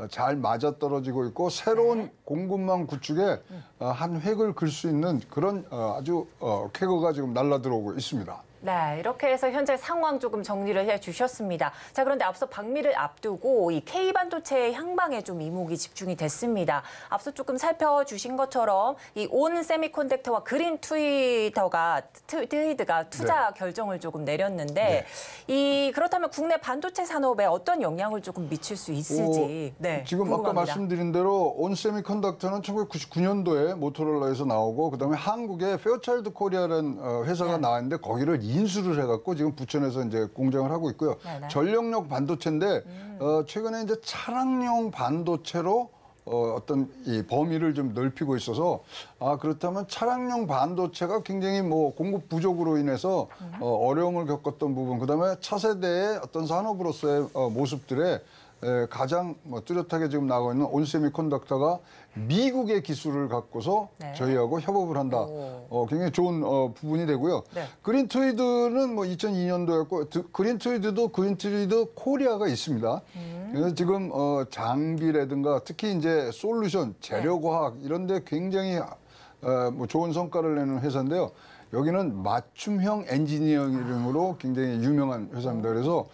잘 맞아떨어지고 있고 새로운 공급망 구축에 한 획을 그을 수 있는 그런 아주 쾌거가 지금 날라들어오고 있습니다. 네, 이렇게 해서 현재 상황 조금 정리를 해주셨습니다. 자, 그런데 앞서 방미를 앞두고 이 K반도체의 향방에 좀 이목이 집중이 됐습니다. 앞서 조금 살펴주신 것처럼 이 온 세미컨덕터와 그린 트위드가 투자 결정을 조금 내렸는데 그렇다면 국내 반도체 산업에 어떤 영향을 조금 미칠 수 있을지 지금 궁금합니다. 아까 말씀드린 대로 온 세미컨덕터는 1999년도에 모토로라에서 나오고 그다음에 한국에 페어차일드 코리아라는 회사가 나왔는데 거기를 인수를 해갖고 지금 부천에서 이제 공장을 하고 있고요. 네네. 전력용 반도체인데 최근에 이제 차량용 반도체로 어떤 이 범위를 좀 넓히고 있어서 그렇다면 차량용 반도체가 굉장히 뭐 공급 부족으로 인해서 어려움을 겪었던 부분, 그다음에 차세대의 어떤 산업으로서의 모습들에 가장 뚜렷하게 지금 나오고 있는 온세미컨덕터가 미국의 기술을 갖고서 네. 저희하고 협업을 한다. 굉장히 좋은 부분이 되고요. 네. 그린트위드는 뭐 2002년도였고 그린트위드도 그린트위드 코리아가 있습니다. 그래서 지금 장비라든가 특히 이제 솔루션, 재료과학 이런 데 굉장히 뭐 좋은 성과를 내는 회사인데요. 여기는 맞춤형 엔지니어링으로 굉장히 유명한 회사입니다. 그래서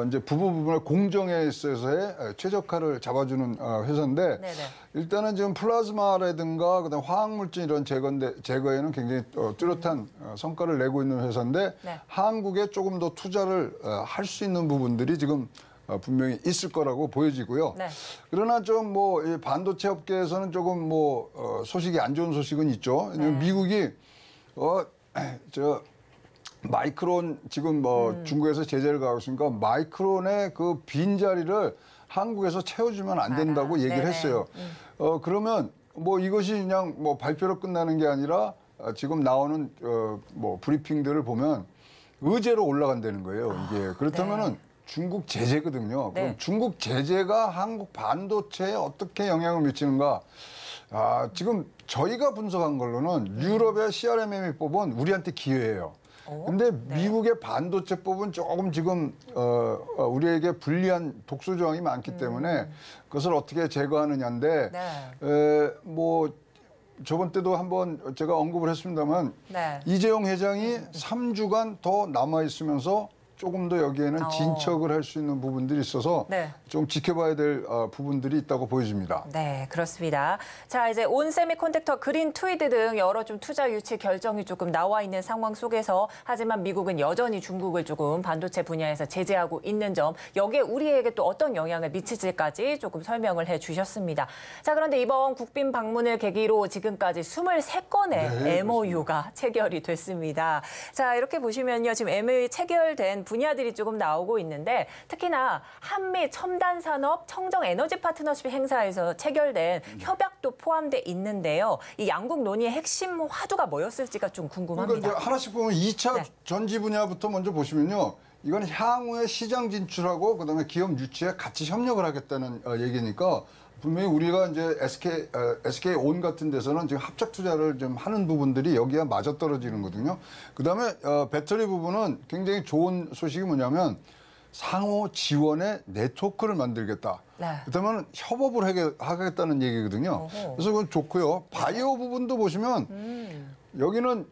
이제 부분을 공정에 있어서의 최적화를 잡아주는 회사인데 네네. 일단은 지금 플라즈마라든가 그다음 화학물질 이런 제거에는 굉장히 뚜렷한 성과를 내고 있는 회사인데 네. 한국에 조금 더 투자를 할 수 있는 부분들이 지금 분명히 있을 거라고 보여지고요. 네. 그러나 좀 뭐 반도체 업계에서는 조금 뭐 소식이 안 좋은 소식은 있죠. 네. 미국이 마이크론 지금 뭐 중국에서 제재를 가고 있으니까 마이크론의 그 빈자리를 한국에서 채워주면 안 된다고 얘기를 네네. 했어요. 그러면 뭐 이것이 그냥 뭐 발표로 끝나는 게 아니라 지금 나오는 뭐 브리핑들을 보면 의제로 올라간다는 거예요. 이게 그렇다면은 중국 제재거든요. 네. 그럼 중국 제재가 한국 반도체에 어떻게 영향을 미치는가? 지금 저희가 분석한 걸로는 유럽의 CRMM이 뽑은 우리한테 기회예요. 근데 미국의 반도체법은 조금 지금 우리에게 불리한 독소 조항이 많기 때문에 그것을 어떻게 제거하느냐인데 뭐 저번 때도 한번 제가 언급을 했습니다만 네. 이재용 회장이 3주간 더 남아 있으면서 조금 더 여기에는 진척을 할 수 있는 부분들이 있어서 네. 좀 지켜봐야 될 부분들이 있다고 보여집니다. 네, 그렇습니다. 자, 이제 온세미컨덕터, 그린트위드 등 여러 좀 투자 유치 결정이 조금 나와 있는 상황 속에서 하지만 미국은 여전히 중국을 조금 반도체 분야에서 제재하고 있는 점, 여기에 우리에게 또 어떤 영향을 미칠지까지 조금 설명을 해주셨습니다. 자, 그런데 이번 국빈 방문을 계기로 지금까지 23건의 MOU가 체결이 됐습니다. 자, 이렇게 보시면요. 지금 MOU 체결된 분야들이 조금 나오고 있는데 특히나 한미 첨단 산업 청정 에너지 파트너십 행사에서 체결된 협약도 포함돼 있는데요. 이 양국 논의의 핵심 화두가 뭐였을지가 좀 궁금합니다. 그러니까 이제 하나씩 보면 2차 전지 분야부터 먼저 보시면요. 이건 향후에 시장 진출하고 그다음에 기업 유치에 같이 협력을 하겠다는 얘기니까 분명히 우리가 이제 SK 온 같은 데서는 지금 합작 투자를 좀 하는 부분들이 여기와 맞아떨어지는 거거든요. 그다음에 배터리 부분은 굉장히 좋은 소식이 뭐냐면 상호 지원의 네트워크를 만들겠다. 네. 그렇다면 협업을 하겠다는 얘기거든요. 그래서 그건 좋고요. 바이오 부분도 보시면 여기는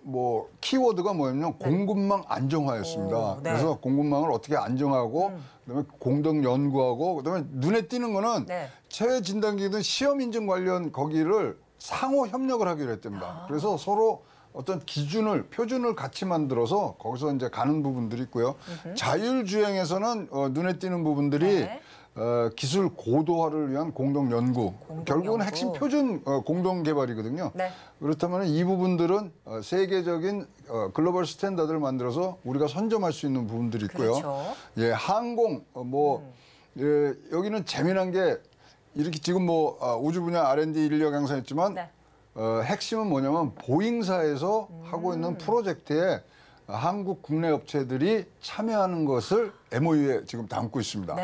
뭐 키워드가 뭐냐면 공급망 안정화였습니다. 그래서 공급망을 어떻게 안정하고 그다음에 공동 연구하고 그다음에 눈에 띄는 거는 체외 진단기든 시험 인증 관련 거기를 상호 협력을 하기로 했답니다. 그래서 서로 어떤 기준을 표준을 같이 만들어서 거기서 이제 가는 부분들이 있고요. 자율주행에서는 눈에 띄는 부분들이 기술 고도화를 위한 공동 연구. 결국은 핵심 표준 공동 개발이거든요. 그렇다면 이 부분들은 세계적인 글로벌 스탠다드를 만들어서 우리가 선점할 수 있는 부분들이 있고요. 그렇죠. 예, 항공 예, 여기는 재미난 게 이렇게 지금 뭐 우주 분야 R&D 인력 양성했지만 핵심은 뭐냐면 보잉사에서 하고 있는 프로젝트에 한국 국내 업체들이 참여하는 것을 MOU에 지금 담고 있습니다.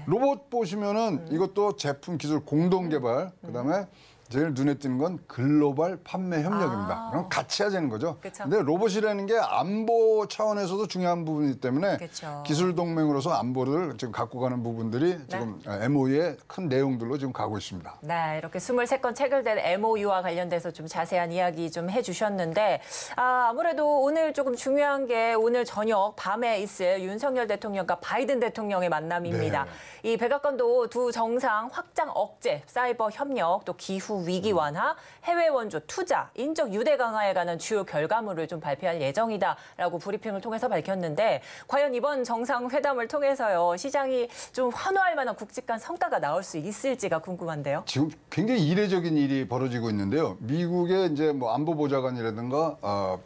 로봇 보시면은 이것도 제품 기술 공동 개발, 그다음에 제일 눈에 띄는 건 글로벌 판매 협력입니다. 그럼 같이 하자는 거죠. 근데 로봇이라는 게 안보 차원에서도 중요한 부분이기 때문에 기술 동맹으로서 안보를 지금 갖고 가는 부분들이 지금 MOU의 큰 내용들로 지금 가고 있습니다. 네, 이렇게 23건 체결된 MOU와 관련돼서 좀 자세한 이야기 좀 해주셨는데 아무래도 오늘 조금 중요한 게 오늘 저녁 밤에 있을 윤석열 대통령과 바이든 대통령의 만남입니다. 이 백악관도 두 정상 확장 억제, 사이버 협력, 또 기후 위기 완화, 해외 원조 투자, 인적 유대 강화에 관한 주요 결과물을 좀 발표할 예정이다라고 브리핑을 통해서 밝혔는데 과연 이번 정상회담을 통해서요 시장이 좀 환호할 만한 굵직한 성과가 나올 수 있을지가 궁금한데요. 지금 굉장히 이례적인 일이 벌어지고 있는데요. 미국의 이제 뭐 안보보좌관이라든가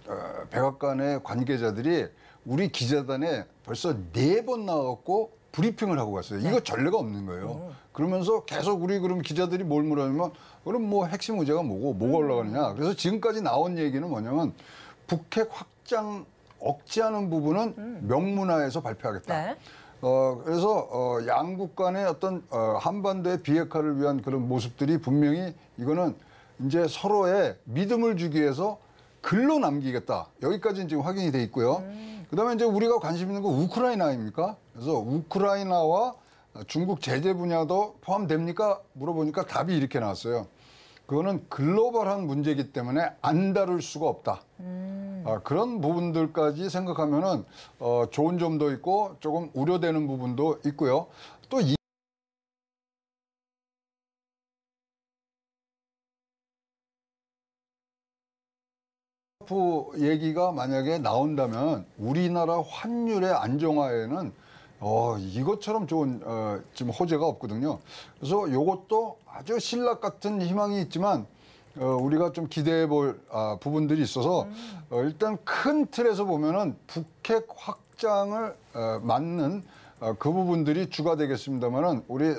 백악관의 관계자들이 우리 기자단에 벌써 4번 나왔고 브리핑을 하고 갔어요. 이거 전례가 없는 거예요. 그러면서 계속 우리 그럼 기자들이 뭘 물어보면 그럼 뭐 핵심 의제가 뭐가 올라가느냐. 그래서 지금까지 나온 얘기는 뭐냐면 북핵 확장 억제하는 부분은 명문화해서 발표하겠다. 네. 그래서 양국 간의 어떤 한반도의 비핵화를 위한 그런 모습들이 분명히 이거는 이제 서로의 믿음을 주기 위해서 글로 남기겠다. 여기까지는 지금 확인이 돼 있고요. 그다음에 이제 우리가 관심 있는 건 우크라이나 아닙니까? 그래서 우크라이나와 중국 제재 분야도 포함됩니까? 물어보니까 답이 이렇게 나왔어요. 그거는 글로벌한 문제이기 때문에 안 다룰 수가 없다. 그런 부분들까지 생각하면은 좋은 점도 있고 조금 우려되는 부분도 있고요. 또 얘기가 만약에 나온다면 우리나라 환율의 안정화에는 이것처럼 좋은 지금 호재가 없거든요. 그래서 이것도 아주 신락 같은 희망이 있지만 우리가 좀 기대해 볼 부분들이 있어서 일단 큰 틀에서 보면은 북핵 확장을 맞는 그 부분들이 주가 되겠습니다만은 우리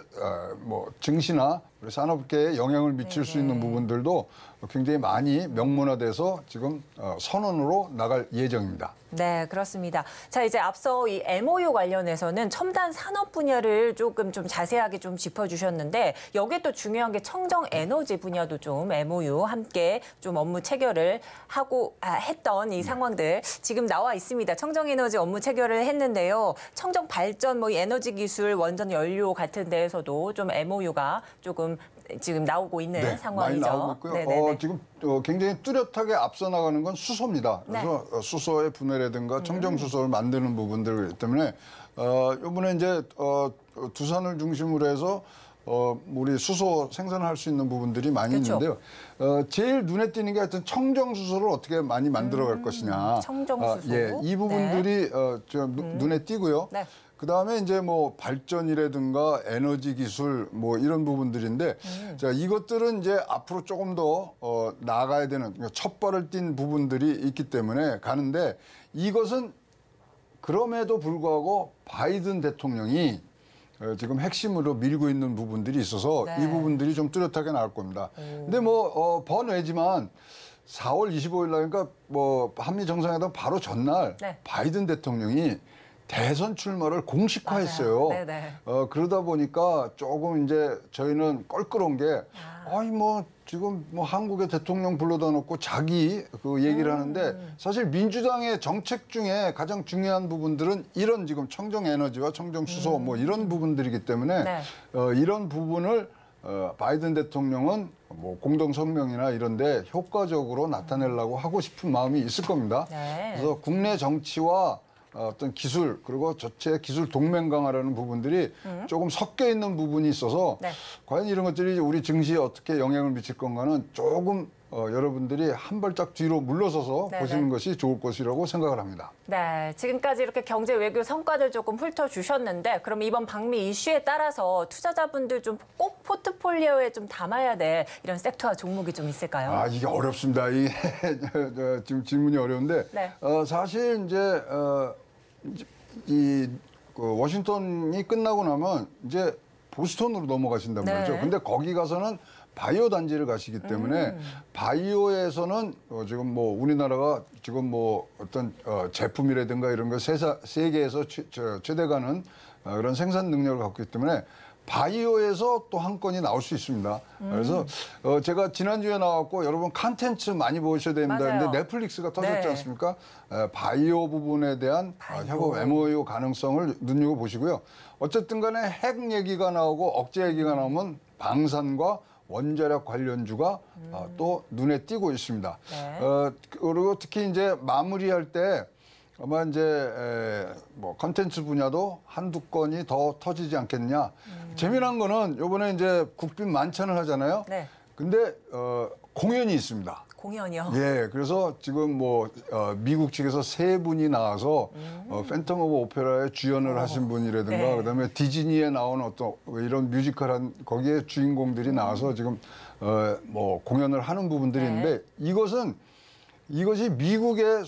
뭐 증시나 우리 산업계에 영향을 미칠 수 있는 부분들도 굉장히 많이 명문화돼서 지금 선언으로 나갈 예정입니다. 네, 그렇습니다. 자, 이제 앞서 이 MOU 관련해서는 첨단 산업 분야를 조금 좀 자세하게 좀 짚어주셨는데 여기에 또 중요한 게 청정 에너지 분야도 좀 MOU 함께 좀 업무 체결을 하고 했던 이 상황들 지금 나와 있습니다. 청정 에너지 업무 체결을 했는데요. 청정 발전, 뭐 이 에너지 기술, 원전 연료 같은 데에서도 좀 MOU가 조금 지금 나오고 있는 상황이죠. 많이 나오고 있고요. 지금 굉장히 뚜렷하게 앞서 나가는 건 수소입니다. 그래서 수소의 분해라든가 청정 수소를 만드는 부분들 때문에 이번에 이제 두산을 중심으로 해서 우리 수소 생산할 수 있는 부부분들이 많이 있는데요. 제일 눈에 띄는 게 하여튼 청정 수소를 어떻게 많이 만들어갈 것이냐. 청정 수소. 이 부분들이 눈에 띄고요. 네. 그다음에 이제 뭐 발전이라든가 에너지 기술 뭐 이런 부분들인데 자, 이것들은 이제 앞으로 조금 더 나아가야 되는 첫 발을 띈 부분들이 있기 때문에 가는데 이것은 그럼에도 불구하고 바이든 대통령이 지금 핵심으로 밀고 있는 부분들이 있어서 이 부분들이 좀 뚜렷하게 나올 겁니다. 근데 뭐 번외지만 4월 25일 날 그러니까 뭐 한미 정상회담 바로 전날 바이든 대통령이 대선 출마를 공식화했어요. 그러다 보니까 조금 이제 저희는 껄끄러운 게 아니 뭐 지금 뭐 한국의 대통령 불러다 놓고 자기 그 얘기를 하는데 사실 민주당의 정책 중에 가장 중요한 부분들은 이런 지금 청정 에너지와 청정 수소 뭐 이런 부분들이기 때문에 이런 부분을 바이든 대통령은 뭐 공동 성명이나 이런데 효과적으로 나타내려고 하고 싶은 마음이 있을 겁니다. 그래서 국내 정치와 어떤 기술 그리고 전체 기술 동맹 강화라는 부분들이 조금 섞여 있는 부분이 있어서 과연 이런 것들이 우리 증시에 어떻게 영향을 미칠 건가는 조금 여러분들이 한 발짝 뒤로 물러서서 보시는 것이 좋을 것이라고 생각을 합니다. 네, 지금까지 이렇게 경제 외교 성과들 조금 훑어주셨는데 그럼 이번 박미 이슈에 따라서 투자자분들 좀 꼭 포트폴리오에 좀 담아야 될 이런 섹터와 종목이 좀 있을까요? 이게 어렵습니다. 지금 질문이 어려운데 사실 이제 워싱턴이 끝나고 나면 이제 보스턴으로 넘어가신단 말이죠. 근데 거기 가서는 바이오 단지를 가시기 때문에 바이오에서는 지금 뭐 우리나라가 지금 뭐 어떤 제품이라든가 이런 거 세계에서 최대 가는 그런 생산 능력을 갖고 있기 때문에 바이오에서 또 한 건이 나올 수 있습니다. 그래서 제가 지난주에 나왔고 여러분 컨텐츠 많이 보셔야 됩니다. 근데 넷플릭스가 터졌지 않습니까? 바이오 부분에 대한 협업 MOU 가능성을 눈여겨보시고요. 어쨌든 간에 핵 얘기가 나오고 억제 얘기가 나오면 방산과 원자력 관련주가 또 눈에 띄고 있습니다. 그리고 특히 이제 마무리할 때 아마 이제 뭐 컨텐츠 분야도 한두 건이 더 터지지 않겠느냐. 재미난 거는 이번에 이제 국빈 만찬을 하잖아요. 근데 공연이 있습니다. 공연이요? 예, 그래서 지금 뭐 미국 측에서 3분이 나와서 팬텀 오브 오페라에 주연을 하신 분이라든가 그다음에 디즈니에 나오는 어떤 이런 뮤지컬한 거기에 주인공들이 나와서 지금 뭐 공연을 하는 부분들이 있는데 이것은 이것이 미국의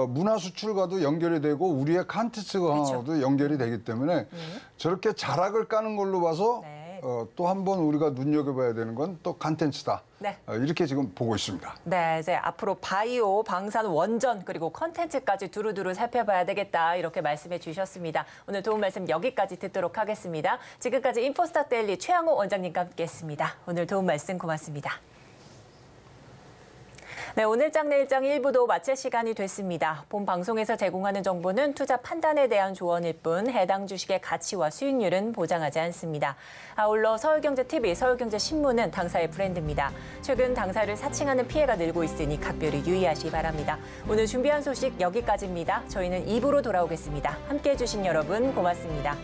문화 수출과도 연결이 되고 우리의 콘텐츠 강화와도 연결이 되기 때문에 저렇게 자락을 까는 걸로 봐서 네. 또 한 번 우리가 눈여겨봐야 되는 건 또 콘텐츠다. 네. 이렇게 지금 보고 있습니다. 네, 이제 앞으로 바이오, 방산, 원전 그리고 컨텐츠까지 두루두루 살펴봐야 되겠다 이렇게 말씀해 주셨습니다. 오늘 도움 말씀 여기까지 듣도록 하겠습니다. 지금까지 인포스타 데일리 최양호 원장님과 함께했습니다. 오늘 도움 말씀 고맙습니다. 네, 오늘장 내일장 1부도 마칠 시간이 됐습니다. 본 방송에서 제공하는 정보는 투자 판단에 대한 조언일 뿐 해당 주식의 가치와 수익률은 보장하지 않습니다. 아울러 서울경제TV, 서울경제신문은 당사의 브랜드입니다. 최근 당사를 사칭하는 피해가 늘고 있으니 각별히 유의하시기 바랍니다. 오늘 준비한 소식 여기까지입니다. 저희는 2부로 돌아오겠습니다. 함께해 주신 여러분 고맙습니다.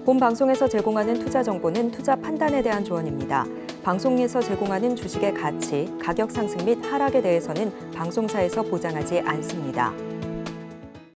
본 방송에서 제공하는 투자 정보는 투자 판단에 대한 조언입니다. 방송에서 제공하는 주식의 가치, 가격 상승 및 하락에 대해서는 방송사에서 보장하지 않습니다.